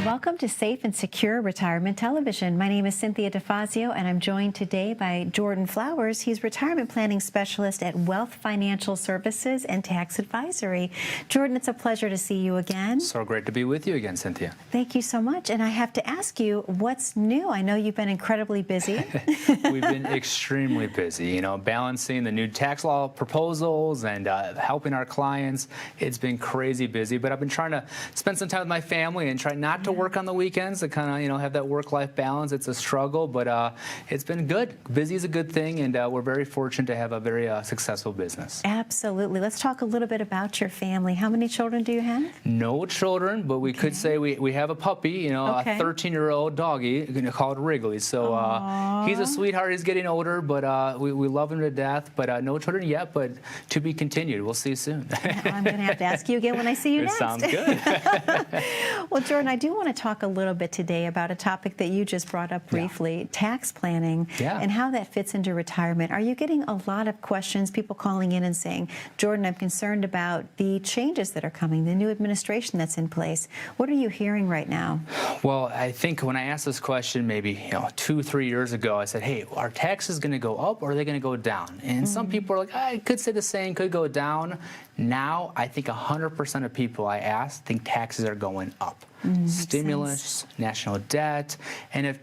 Welcome to Safe and Secure Retirement Television. My name is Cynthia DeFazio, and I'm joined today by Jordan Flowers. He's retirement planning specialist at Wealth Financial Services and Tax Advisory. Jordan, it's a pleasure to see you again. So great to be with you again, Cynthia. Thank you so much. And I have to ask you, what's new? I know you've been incredibly busy. We've been extremely busy, you know, balancing the new tax law proposals and helping our clients. It's been crazy busy, but I've been trying to spend some time with my family and try not to work on the weekends to kind of, you know, have that work-life balance. It's a struggle, but it's been good. Busy is a good thing, and we're very fortunate to have a very successful business. Absolutely. Let's talk a little bit about your family. How many children do you have? No children, but we could say we have a puppy, you know, a 13-year-old doggy, we're going to call it Wrigley. So he's a sweetheart. He's getting older, but we love him to death. But no children yet, but to be continued. We'll see you soon. I'm going to have to ask you again when I see you next. Sounds good. Well, Jordan, I do want to talk a little bit today about a topic that you just brought up briefly, tax planning, and how that fits into retirement. Are you getting a lot of questions, people calling in and saying, Jordan, I'm concerned about the changes that are coming, the new administration that's in place. What are you hearing right now? Well, I think when I asked this question maybe 2-3 years ago, I said, hey, are taxes going to go up or are they going to go down? And some people are like, I could say the same, could go down. Now, I think 100% of people I asked think taxes are going up. Stimulus, national debt, and if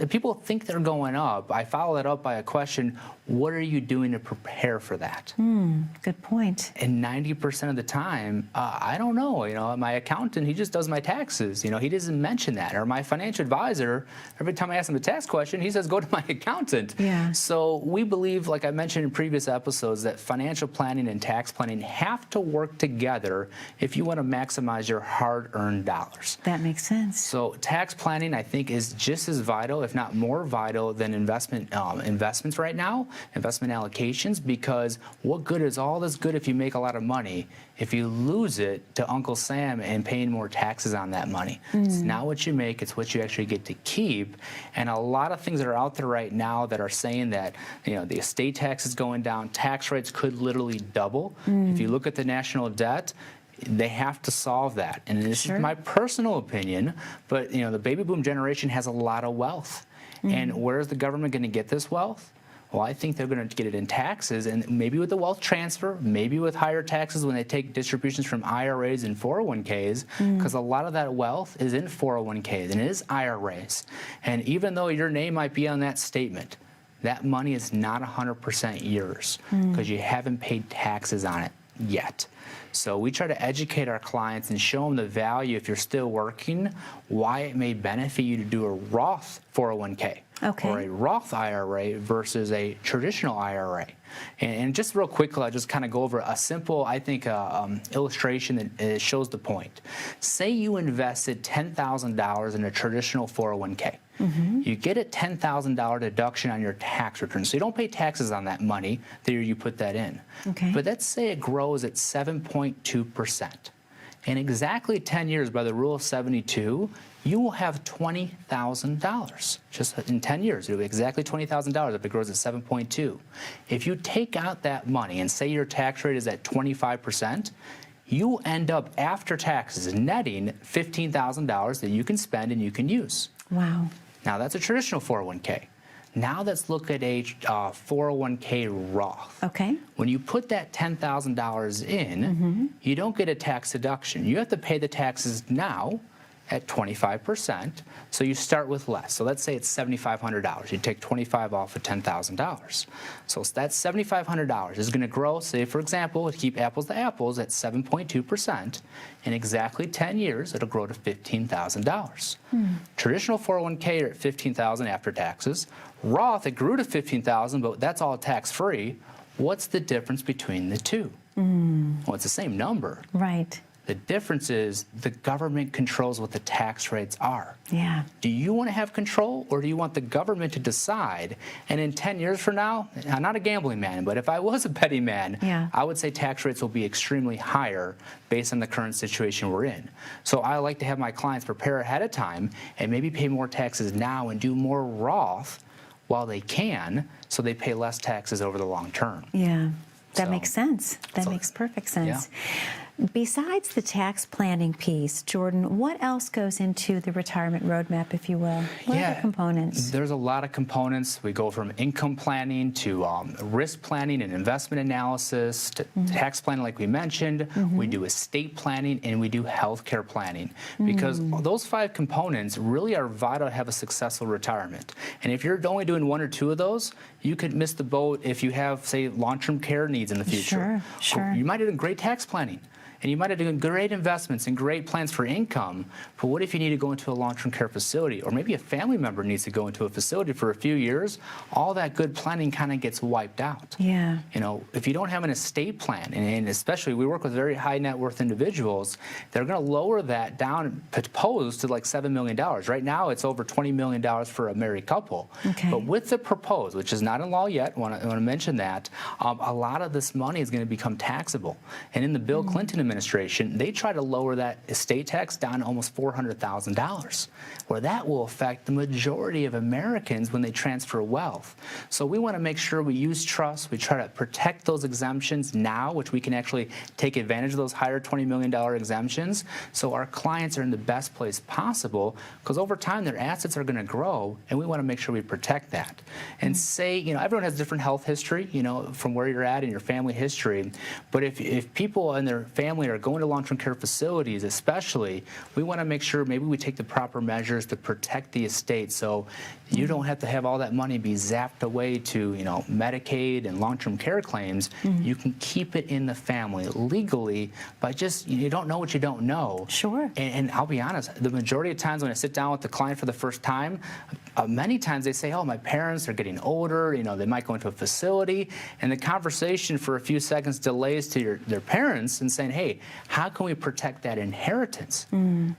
people think they're going up, I follow that up by a question, what are you doing to prepare for that? Good point. And 90% of the time, I don't know. You know, my accountant, he just does my taxes. You know, he doesn't mention that. Or my financial advisor, every time I ask him a tax question, he says, go to my accountant. Yeah. So we believe, like I mentioned in previous episodes, that financial planning and tax planning have to work together if you want to maximize your hard-earned dollars. That makes sense. So tax planning, I think, is just as vital, if not more vital, than investments right now, investment allocations, because what good is all this good if you make a lot of money if you lose it to Uncle Sam and paying more taxes on that money? It's not what you make, it's what you actually get to keep. And a lot of things that are out there right now that are saying that, you know, the estate tax is going down, tax rates could literally double. If you look at the national debt, they have to solve that. And this is my personal opinion, but you know, the baby boom generation has a lot of wealth. And where is the government going to get this wealth? Well, I think they're going to get it in taxes, and maybe with the wealth transfer, maybe with higher taxes when they take distributions from IRAs and 401ks, because a lot of that wealth is in 401ks and it is IRAs. And even though your name might be on that statement, that money is not 100% yours because you haven't paid taxes on it yet. So we try to educate our clients and show them the value, if you're still working, why it may benefit you to do a Roth 401k or a Roth IRA versus a traditional IRA. And just real quickly, I'll just kind of go over a simple, I think, illustration that shows the point. Say you invested $10,000 in a traditional 401k. You get a $10,000 deduction on your tax return. So you don't pay taxes on that money the year you put that in. But let's say it grows at 7.2%. In exactly 10 years, by the rule of 72, you will have $20,000. Just in 10 years, it'll be exactly $20,000 if it grows at 7.2. If you take out that money and say your tax rate is at 25%, you end up, after taxes, netting $15,000 that you can spend and you can use. Wow. Now, that's a traditional 401k. Now let's look at a 401k Roth. When you put that $10,000 in, you don't get a tax deduction. You have to pay the taxes now at 25%, so you start with less. So let's say it's $7,500. You take 25 off of $10,000. So that's $7,500 is going to grow, say, for example, to keep apples to apples, at 7.2%. In exactly 10 years, it'll grow to $15,000. Traditional 401k are at $15,000 after taxes. Roth, it grew to $15,000, but that's all tax-free. What's the difference between the two? Well, it's the same number. Right. The difference is the government controls what the tax rates are. Yeah. Do you want to have control, or do you want the government to decide? And in 10 years from now, I'm not a gambling man, but if I was a betting man, I would say tax rates will be extremely higher based on the current situation we're in. So I like to have my clients prepare ahead of time and maybe pay more taxes now and do more Roth while they can, so they pay less taxes over the long term. Yeah. That makes sense. That makes perfect sense. Besides the tax planning piece, Jordan, what else goes into the retirement roadmap, if you will? What are the components? There's a lot of components. We go from income planning to risk planning and investment analysis to tax planning, like we mentioned. We do estate planning, and we do healthcare planning, because those 5 components really are vital to have a successful retirement. And if you're only doing 1 or 2 of those, you could miss the boat if you have, say, long-term care needs in the future. Sure. You might have done great tax planning, and you might have done great investments and great plans for income, but what if you need to go into a long-term care facility, or maybe a family member needs to go into a facility for a few years? All that good planning kind of gets wiped out. Yeah. You know, if you don't have an estate plan, and especially we work with very high net worth individuals, they're going to lower that down, proposed to like $7 million. Right now, it's over $20 million for a married couple. Okay. But with the proposed, which is not in law yet, I want to mention that, a lot of this money is going to become taxable. And in the Bill Clinton administration, they try to lower that estate tax down to almost $400,000, where that will affect the majority of Americans when they transfer wealth. So we want to make sure we use trust. We try to protect those exemptions now, which we can actually take advantage of those higher $20 million exemptions, so our clients are in the best place possible, because over time their assets are going to grow, and we want to make sure we protect that. And say, you know, everyone has different health history, you know, from where you're at in your family history, but if people and their family are going to long-term care facilities especially, we want to make sure maybe we take the proper measures to protect the estate, so you don't have to have all that money be zapped away to, you know, Medicaid and long-term care claims. You can keep it in the family legally by just, you don't know what you don't know. Sure. And I'll be honest, the majority of times when I sit down with the client for the first time, many times they say, oh, my parents are getting older, you know, they might go into a facility, and the conversation for a few seconds delays to their parents and saying, hey, how can we protect that inheritance?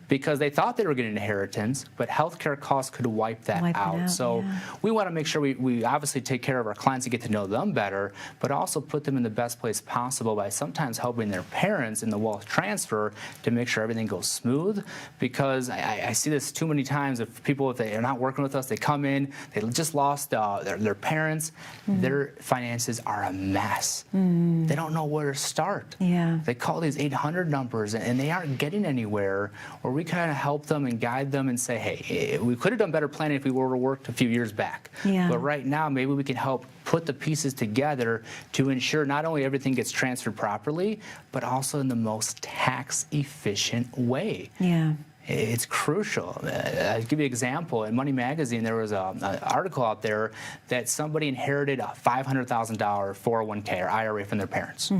Because they thought they were getting an inheritance, but healthcare costs could wipe that out. So we want to make sure we obviously take care of our clients and get to know them better, but also put them in the best place possible by sometimes helping their parents in the wealth transfer to make sure everything goes smooth. Because I see this too many times of people, if they are not working with us, they come in, they just lost their parents, their finances are a mess. They don't know where to start. They call these 800 numbers and they aren't getting anywhere, or we kind of help them and guide them and say, hey, we could have done better planning if we were to work a few years back. But right now, maybe we can help put the pieces together to ensure not only everything gets transferred properly, but also in the most tax-efficient way. It's crucial. I'll give you an example. In Money Magazine, there was an article out there that somebody inherited a $500,000 401k or IRA from their parents.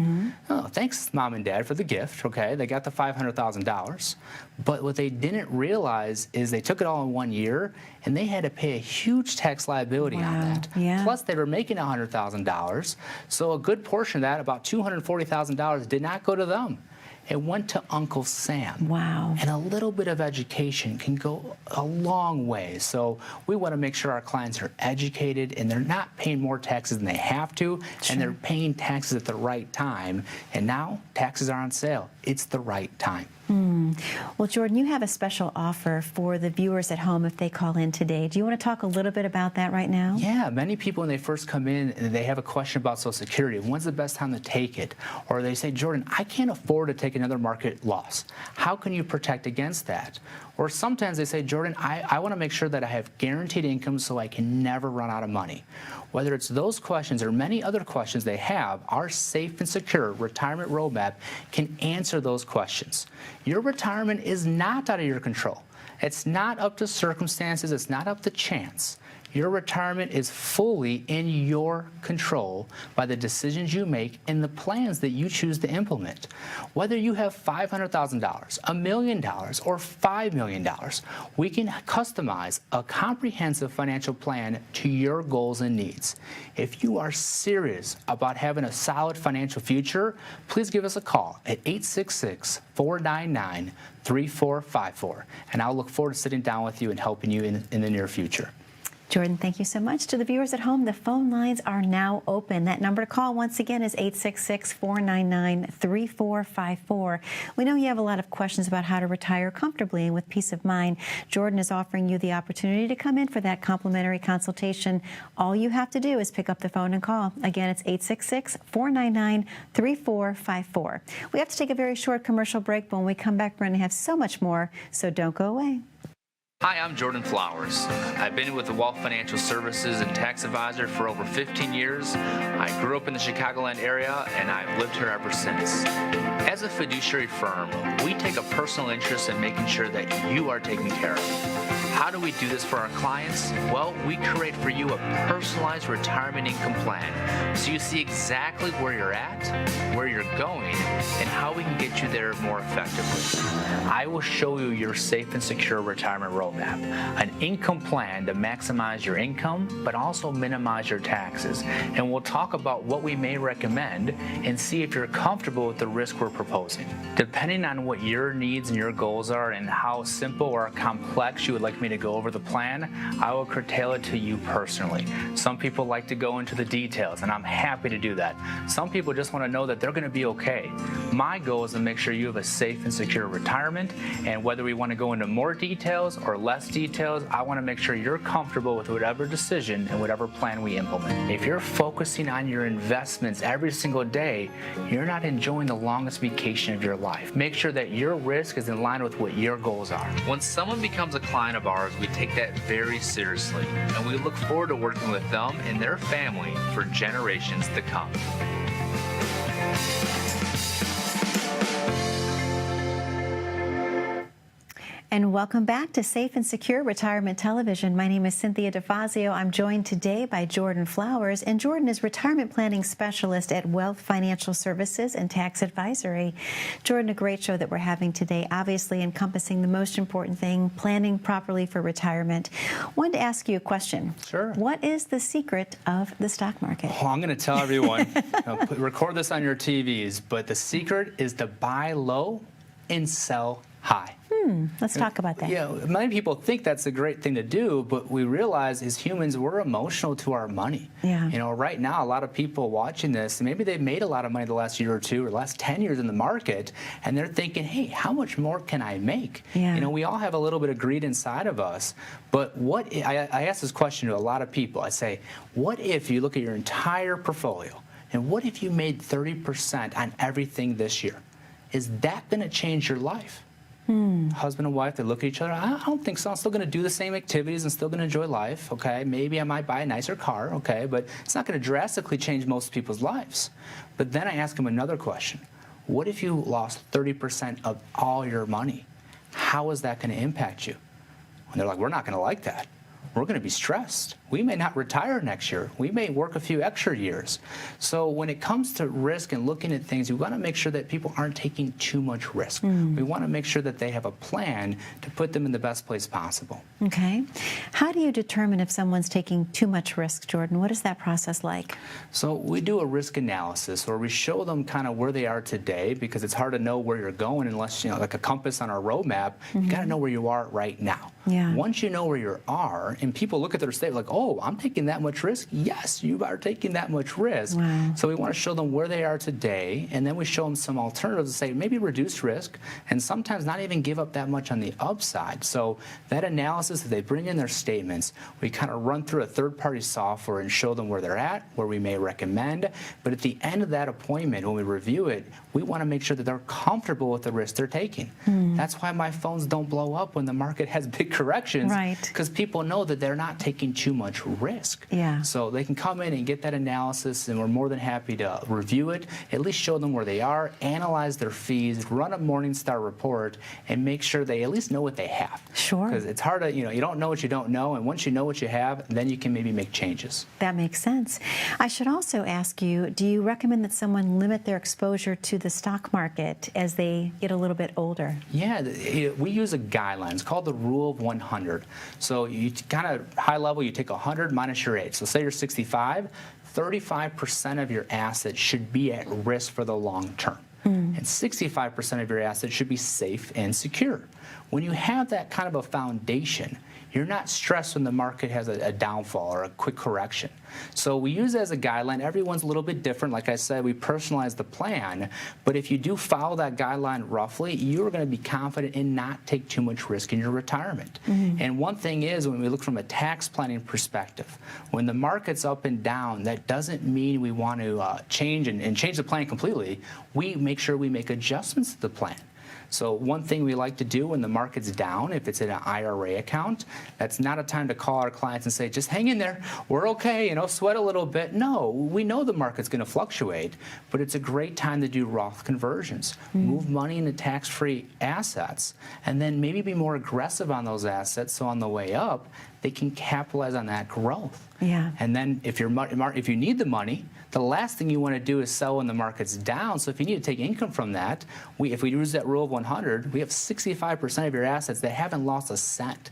Oh, thanks, Mom and Dad, for the gift. Okay, they got the $500,000. But what they didn't realize is they took it all in 1 year, and they had to pay a huge tax liability on that. Plus, they were making $100,000. So a good portion of that, about $240,000, did not go to them. It went to Uncle Sam. And a little bit of education can go a long way. So we want to make sure our clients are educated and they're not paying more taxes than they have to, and they're paying taxes at the right time. And now taxes are on sale. It's the right time. Well, Jordan, you have a special offer for the viewers at home if they call in today. Do you want to talk a little bit about that right now? Yeah, many people when they first come in, they have a question about Social Security. When's the best time to take it? Or they say, Jordan, I can't afford to take another market loss. How can you protect against that? Or sometimes they say, Jordan, I want to make sure that I have guaranteed income so I can never run out of money. Whether it's those questions or many other questions they have, our Safe and Secure Retirement Roadmap can answer those questions. Your retirement is not out of your control. It's not up to circumstances. It's not up to chance. Your retirement is fully in your control by the decisions you make and the plans that you choose to implement. Whether you have $500,000, $1 million, or $5 million, we can customize a comprehensive financial plan to your goals and needs. If you are serious about having a solid financial future, please give us a call at 866-499-3454, and I'll look forward to sitting down with you and helping you in the near future. Jordan, thank you so much. To the viewers at home, the phone lines are now open. That number to call, once again, is 866-499-3454. We know you have a lot of questions about how to retire comfortably and with peace of mind. Jordan is offering you the opportunity to come in for that complimentary consultation. All you have to do is pick up the phone and call. Again, it's 866-499-3454. We have to take a very short commercial break, but when we come back, we're going to have so much more, so don't go away. Hi, I'm Jordan Flowers. I've been with the Wealth Financial Services and Tax Advisor for over 15 years. I grew up in the Chicagoland area, and I've lived here ever since. As a fiduciary firm, we take a personal interest in making sure that you are taken care of. How do we do this for our clients? Well, we create for you a personalized retirement income plan so you see exactly where you're at, where you're going, and how we can get you there more effectively. I will show you your safe and secure retirement roadmap, an income plan to maximize your income but also minimize your taxes. And we'll talk about what we may recommend and see if you're comfortable with the risk we're proposing. Depending on what your needs and your goals are and how simple or complex you would like me to go over the plan, I will curtail it to you personally. Some people like to go into the details, and I'm happy to do that. Some people just want to know that they're going to be okay. My goal is to make sure you have a safe and secure retirement, and whether we want to go into more details or less details, I want to make sure you're comfortable with whatever decision and whatever plan we implement. If you're focusing on your investments every single day, you're not enjoying the longest vacation of your life. Make sure that your risk is in line with what your goals are. When someone becomes a client of ours, we take that very seriously, and we look forward to working with them and their family for generations to come. And welcome back to Safe and Secure Retirement Television. My name is Cynthia DeFazio. I'm joined today by Jordan Flowers, and Jordan is retirement planning specialist at Wealth Financial Services and Tax Advisory. Jordan, a great show that we're having today, obviously encompassing the most important thing, planning properly for retirement. Wanted to ask you a question. Sure. What is the secret of the stock market? Oh, I'm going to tell everyone, record this on your TVs, but the secret is to buy low and sell high. Let's talk about that. Yeah, many people think that's a great thing to do, but we realize as humans, we're emotional to our money. Yeah. You know, right now, a lot of people watching this, maybe they've made a lot of money the last year or two or the last 10 years in the market, and they're thinking, hey, how much more can I make? Yeah. You know, we all have a little bit of greed inside of us, but I ask this question to a lot of people. I say, what if you look at your entire portfolio, and what if you made 30% on everything this year? Is that going to change your life? Husband and wife, they look at each other. I don't think so. I'm still going to do the same activities and still going to enjoy life, okay? Maybe I might buy a nicer car, okay? But it's not going to drastically change most people's lives. But then I ask them another question. What if you lost 30% of all your money? How is that going to impact you? And they're like, we're not going to like that. We're going to be stressed. We may not retire next year. We may work a few extra years. So when it comes to risk and looking at things, we want to make sure that people aren't taking too much risk. We want to make sure that they have a plan to put them in the best place possible. Okay. How do you determine if someone's taking too much risk, Jordan? What is that process like? So we do a risk analysis where we show them kind of where they are today, because it's hard to know where you're going unless, you know, like a compass on our roadmap, you got to know where you are right now. Yeah. Once you know where you are, and people look at their state like, oh, I'm taking that much risk. Yes, you are taking that much risk. Wow. So we want to show them where they are today, and then we show them some alternatives to say maybe reduce risk, and sometimes not even give up that much on the upside. So that analysis, that they bring in their statements, we kind of run through a third-party software and show them where they're at, where we may recommend. But at the end of that appointment, when we review it, we want to make sure that they're comfortable with the risk they're taking. That's why my phones don't blow up when the market has big corrections, right? Because people know that they're not taking too much much risk. Yeah. So they can come in and get that analysis, and we're more than happy to review it, at least show them where they are, analyze their fees, run a Morningstar report, and make sure they at least know what they have. Sure. Because it's hard to, you don't know what you don't know, and once you know what you have, then you can maybe make changes. That makes sense. I should also ask you, do you recommend that someone limit their exposure to the stock market as they get a little bit older? Yeah, we use a guideline. It's called the Rule of 100. So you kind of high level, you take 100 minus your age. So say you're 65, 35% of your assets should be at risk for the long term. And 65% of your assets should be safe and secure. When you have that kind of a foundation, you're not stressed when the market has a downfall or a quick correction. So we use it as a guideline. Everyone's a little bit different. Like I said, we personalize the plan. But if you do follow that guideline roughly, you're going to be confident and not take too much risk in your retirement. And one thing is, when we look from a tax planning perspective, when the market's up and down, that doesn't mean we want to change and change the plan completely. We make sure we make adjustments to the plan. So one thing we like to do when the market's down, if it's in an IRA account, that's not a time to call our clients and say, just hang in there, we're okay, sweat a little bit. No, we know the market's going to fluctuate, but it's a great time to do Roth conversions. Move money into tax-free assets, and then maybe be more aggressive on those assets so on the way up, they can capitalize on that growth. Yeah. And then if you need the money, the last thing you want to do is sell when the market's down. So if you need to take income from that, if we use that Rule of 100, we have 65% of your assets that haven't lost a cent.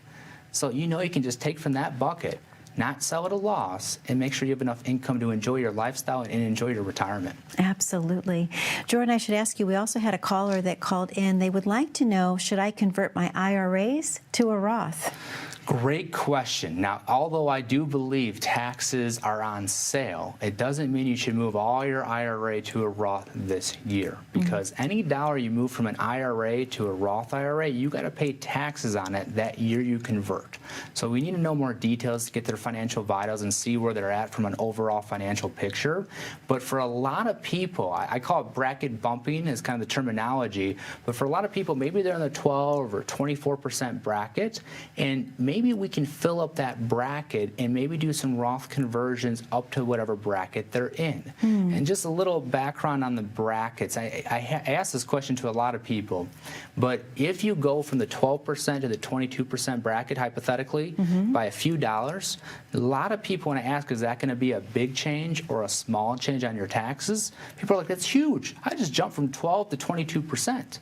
So you can just take from that bucket, not sell at a loss, and make sure you have enough income to enjoy your lifestyle and enjoy your retirement. Absolutely. Jordan, I should ask you, we also had a caller that called in. They would like to know, should I convert my IRAs to a Roth? Great question. Now, although I do believe taxes are on sale, it doesn't mean you should move all your IRA to a Roth this year, because any dollar you move from an IRA to a Roth IRA, you got to pay taxes on it that year you convert. So we need to know more details to get their financial vitals and see where they're at from an overall financial picture. But for a lot of people, I call it bracket bumping is kind of the terminology, but for a lot of people, maybe they're in the 12 or 24% bracket, and maybe we can fill up that bracket and maybe do some Roth conversions up to whatever bracket they're in. And just a little background on the brackets. I ask this question to a lot of people, but if you go from the 12% to the 22% bracket, hypothetically, by a few dollars, a lot of people, when I ask, is that going to be a big change or a small change on your taxes? People are like, that's huge. I just jumped from 12 to 22%.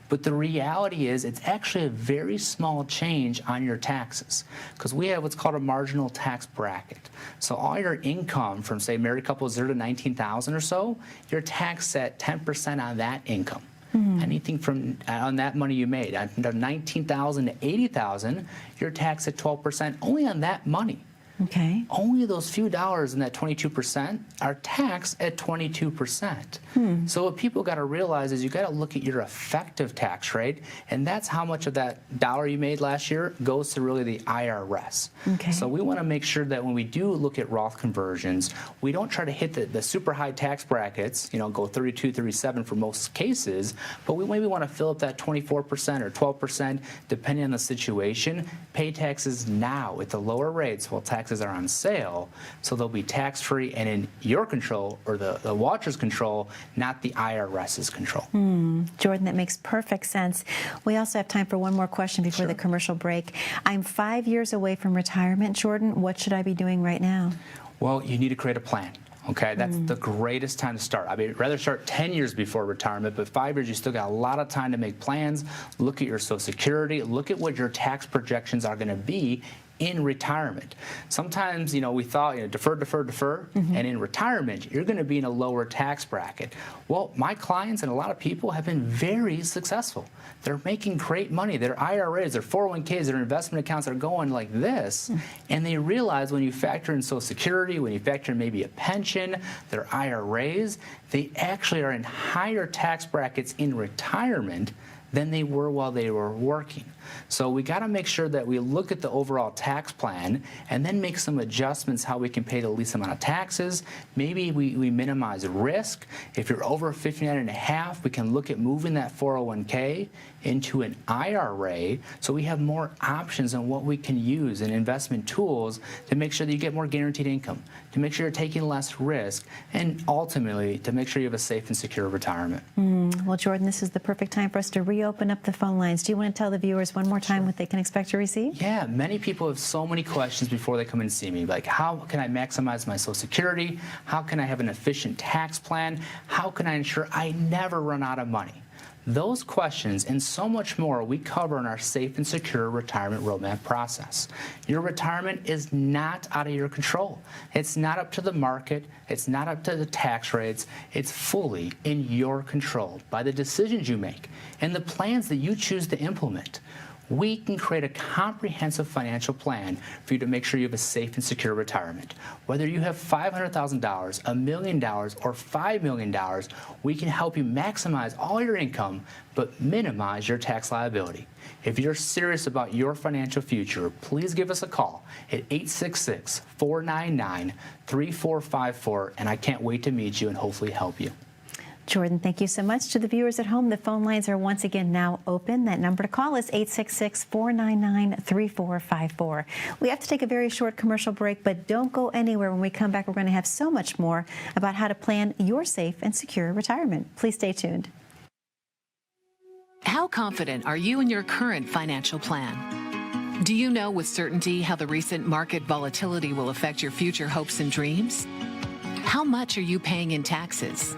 But the reality is it's actually a very small change on your taxes, because we have what's called a marginal tax bracket. So all your income from, say, married couple 0 to 19,000 or so, you're taxed at 10% on that income. Anything from on that money you made, under 19,000 to 80,000, you're taxed at 12% only on that money. Okay. Only those few dollars in that 22% are taxed at 22%. So what people got to realize is you got to look at your effective tax rate, and that's how much of that dollar you made last year goes to really the IRS. Okay. So we want to make sure that when we do look at Roth conversions, we don't try to hit the super high tax brackets, go 32, 37 for most cases, but we maybe want to fill up that 24% or 12%, depending on the situation, pay taxes now at the lower rates while taxes are on sale, so they'll be tax-free and in your control, or the watcher's control, not the IRS's control. Jordan, that makes perfect sense. We also have time for one more question before the commercial break. I'm 5 years away from retirement, Jordan. What should I be doing right now? Well, you need to create a plan. Okay, that's the greatest time to start. I mean, I'd rather start 10 years before retirement, but 5 years, you still got a lot of time to make plans. Look at your Social Security. Look at what your tax projections are going to be in retirement. Sometimes, we thought, defer, and in retirement, you're going to be in a lower tax bracket. Well, my clients and a lot of people have been very successful. They're making great money. Their IRAs, their 401ks, their investment accounts are going like this, and they realize when you factor in Social Security, when you factor in maybe a pension, their IRAs, they actually are in higher tax brackets in retirement than they were while they were working. So we got to make sure that we look at the overall tax plan and then make some adjustments how we can pay the least amount of taxes. Maybe we minimize risk. If you're over 59 and a half, we can look at moving that 401k into an IRA, so we have more options on what we can use and investment tools to make sure that you get more guaranteed income, to make sure you're taking less risk, and ultimately to make sure you have a safe and secure retirement. Well, Jordan, this is the perfect time for us to reopen up the phone lines. Do you want to tell the viewers one more time what they can expect to receive? Yeah, many people have so many questions before they come in and see me, like how can I maximize my Social Security? How can I have an efficient tax plan? How can I ensure I never run out of money? Those questions and so much more we cover in our Safe and Secure Retirement Roadmap process. Your retirement is not out of your control. It's not up to the market. It's not up to the tax rates. It's fully in your control by the decisions you make and the plans that you choose to implement. We can create a comprehensive financial plan for you to make sure you have a safe and secure retirement. Whether you have $500,000, $1 million, or $5 million, we can help you maximize all your income but minimize your tax liability. If you're serious about your financial future, please give us a call at 866-499-3454, and I can't wait to meet you and hopefully help you. Jordan, thank you so much. To the viewers at home, the phone lines are once again now open. That number to call is 866-499-3454. We have to take a very short commercial break, but don't go anywhere. When we come back, we're going to have so much more about how to plan your safe and secure retirement. Please stay tuned. How confident are you in your current financial plan? Do you know with certainty how the recent market volatility will affect your future hopes and dreams? How much are you paying in taxes?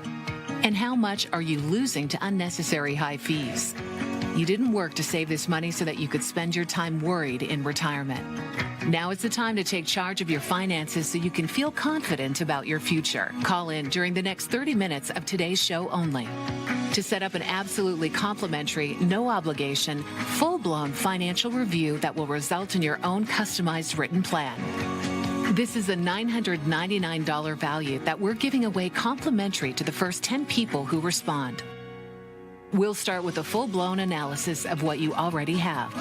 And how much are you losing to unnecessary high fees? You didn't work to save this money so that you could spend your time worried in retirement. Now is the time to take charge of your finances so you can feel confident about your future. Call in during the next 30 minutes of today's show only to set up an absolutely complimentary, no obligation, full-blown financial review that will result in your own customized written plan. This is a $999 value that we're giving away complimentary to the first 10 people who respond. We'll start with a full-blown analysis of what you already have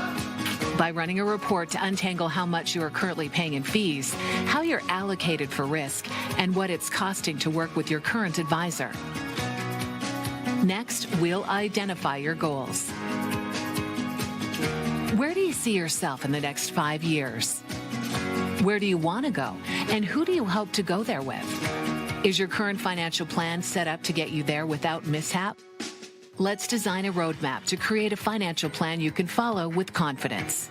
by running a report to untangle how much you are currently paying in fees, how you're allocated for risk, and what it's costing to work with your current advisor. Next, we'll identify your goals. Where do you see yourself in the next 5 years? Where do you want to go? And who do you hope to go there with? Is your current financial plan set up to get you there without mishap? Let's design a roadmap to create a financial plan you can follow with confidence.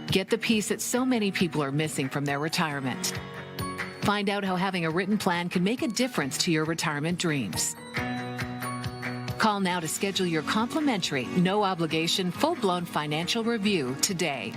Get the piece that so many people are missing from their retirement. Find out how having a written plan can make a difference to your retirement dreams. Call now to schedule your complimentary, no obligation, full-blown financial review today.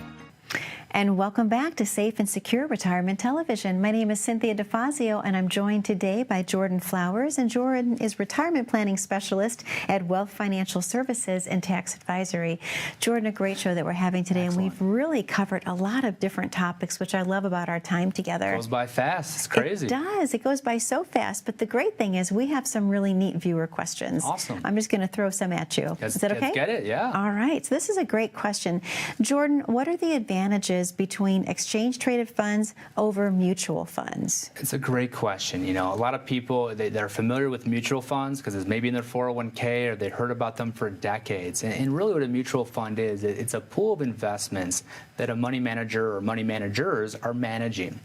And welcome back to Safe and Secure Retirement Television. My name is Cynthia DeFazio, and I'm joined today by Jordan Flowers. And Jordan is Retirement Planning Specialist at Wealth Financial Services and Tax Advisory. Jordan, a great show that we're having today, Excellent. And we've really covered a lot of different topics, which I love about our time together. It goes by fast. It's crazy. It does. It goes by so fast. But the great thing is we have some really neat viewer questions. Awesome. I'm just going to throw some at you. Is that okay? Let's get it, yeah. All right. So this is a great question. Jordan, what are the advantages between exchange-traded funds over mutual funds? It's a great question. You know, a lot of people, they're familiar with mutual funds because it's maybe in their 401k or they heard about them for decades. And really what a mutual fund is, it's a pool of investments that a money manager or money managers are managing.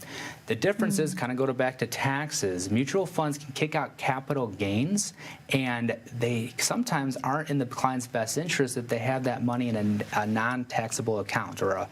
The differences kind of go back to taxes. Mutual funds can kick out capital gains, and they sometimes aren't in the client's best interest if they have that money in a non-taxable account or a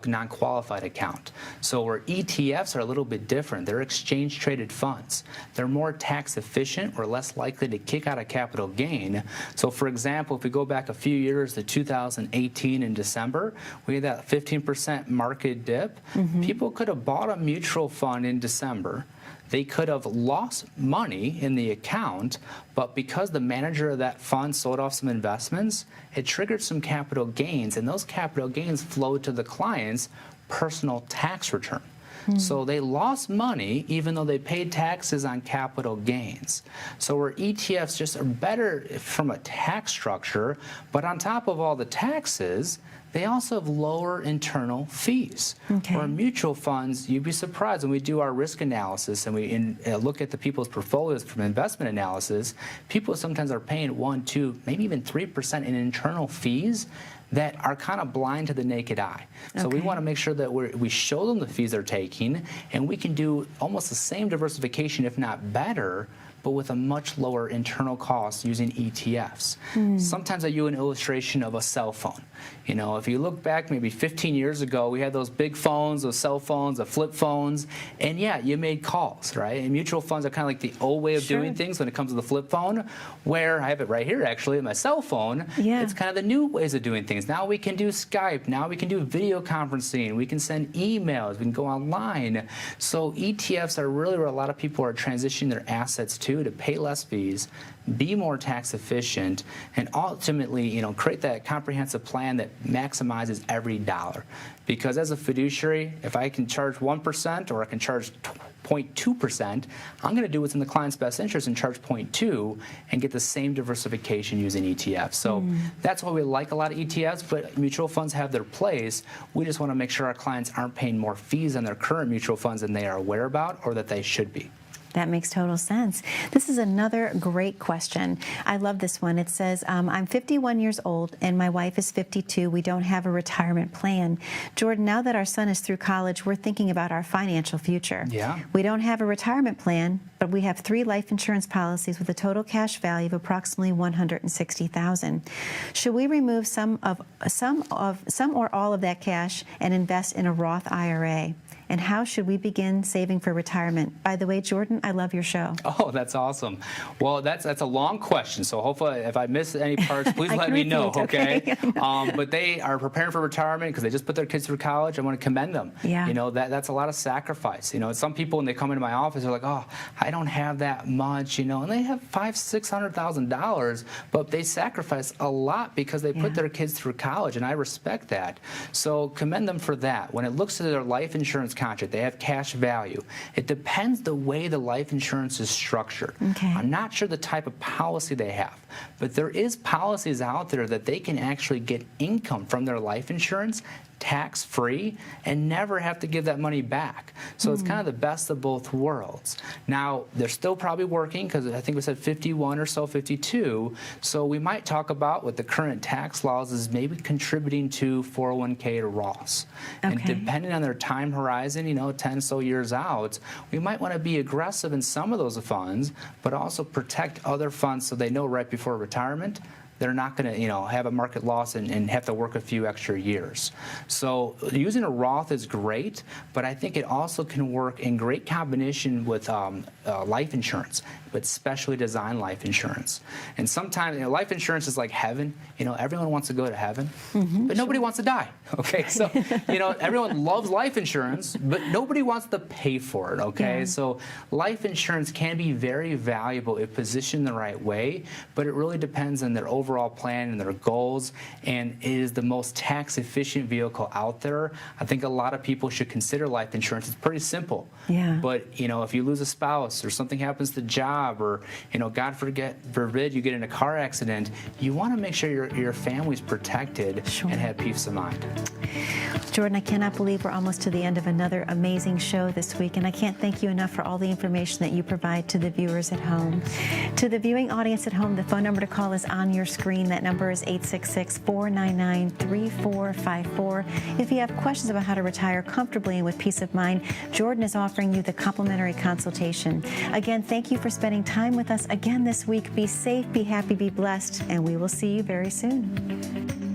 non-qualified account. So where ETFs are a little bit different, they're exchange-traded funds. They're more tax efficient or less likely to kick out a capital gain. So for example, if we go back a few years to 2018 in December, we had that 15% market dip. People could have bought a mutual fund in December. They could have lost money in the account, but because the manager of that fund sold off some investments, it triggered some capital gains, and those capital gains flowed to the client's personal tax return. So they lost money even though they paid taxes on capital gains. So where ETFs just are better from a tax structure, but on top of all the taxes, they also have lower internal fees. Okay. Where mutual funds, you'd be surprised when we do our risk analysis and we look at the people's portfolios from investment analysis, people sometimes are paying 1, 2, maybe even 3% in internal fees that are kind of blind to the naked eye. So we want to make sure that we show them the fees they're taking, and we can do almost the same diversification, if not better, but with a much lower internal cost using ETFs. Sometimes I use an illustration of a cell phone. You know, if you look back maybe 15 years ago, we had those big phones, those cell phones, the flip phones, and yeah, you made calls, right? And mutual funds are kind of like the old way of doing things when it comes to the flip phone, where I have it right here actually, my cell phone. It's kind of the new ways of doing things. Now we can do Skype, now we can do video conferencing, we can send emails, we can go online. So ETFs are really where a lot of people are transitioning their assets to pay less fees, be more tax efficient, and ultimately, you know, create that comprehensive plan that maximizes every dollar. Because as a fiduciary, if I can charge 1% or I can charge 0.2%, I'm going to do what's in the client's best interest and charge 0.2 and get the same diversification using ETFs. So that's why we like a lot of ETFs, but mutual funds have their place. We just want to make sure our clients aren't paying more fees on their current mutual funds than they are aware about or that they should be. That makes total sense. This is another great question. I love this one. It says, I'm 51 years old and my wife is 52. We don't have a retirement plan. Jordan, now that our son is through college, we're thinking about our financial future. We don't have a retirement plan, but we have 3 life insurance policies with a total cash value of approximately $160,000. Should we remove some or all of that cash and invest in a Roth IRA? And how should we begin saving for retirement? By the way, Jordan, I love your show. Oh, that's awesome. Well, that's a long question, so hopefully if I miss any parts, please let me know, okay? But they are preparing for retirement because they just put their kids through college. I want to commend them. You know, that's a lot of sacrifice. You know, some people, when they come into my office, they're like, oh, I don't have that much, you know, and they have $500,000-$600,000, but they sacrifice a lot because they put their kids through college, and I respect that. So commend them for that. When it looks at their life insurance contract, they have cash value. It depends the way the life insurance is structured. I'm not sure the type of policy they have, but there is policies out there that they can actually get income from their life insurance tax-free and never have to give that money back. So it's kind of the best of both worlds. Now, they're still probably working because I think we said 51 or so, 52. So we might talk about what the current tax laws is maybe contributing to 401k to Roths. And depending on their time horizon, you know, 10 so years out, we might want to be aggressive in some of those funds, but also protect other funds so they know right before retirement they're not going to, you know, have a market loss and have to work a few extra years. So using a Roth is great, but I think it also can work in great combination with life insurance, but specially designed life insurance. And sometimes, you know, life insurance is like heaven. You know, everyone wants to go to heaven, but nobody wants to die. Okay, so you know, everyone loves life insurance, but nobody wants to pay for it. Okay, so life insurance can be very valuable if positioned the right way, but it really depends on their overall plan and their goals, and it is the most tax efficient vehicle out there. I think a lot of people should consider life insurance. It's pretty simple. But you know, if you lose a spouse or something happens to the job, or you know, God forbid you get in a car accident, you want to make sure your family's protected and have peace of mind. Jordan, I cannot believe we're almost to the end of another amazing show this week, and I can't thank you enough for all the information that you provide to the viewers at home. To the viewing audience at home, the phone number to call is on your screen. That number is 866-499-3454. If you have questions about how to retire comfortably and with peace of mind, Jordan is offering you the complimentary consultation. Again, thank you for spending time with us again this week. Be safe, be happy, be blessed, and we will see you very soon.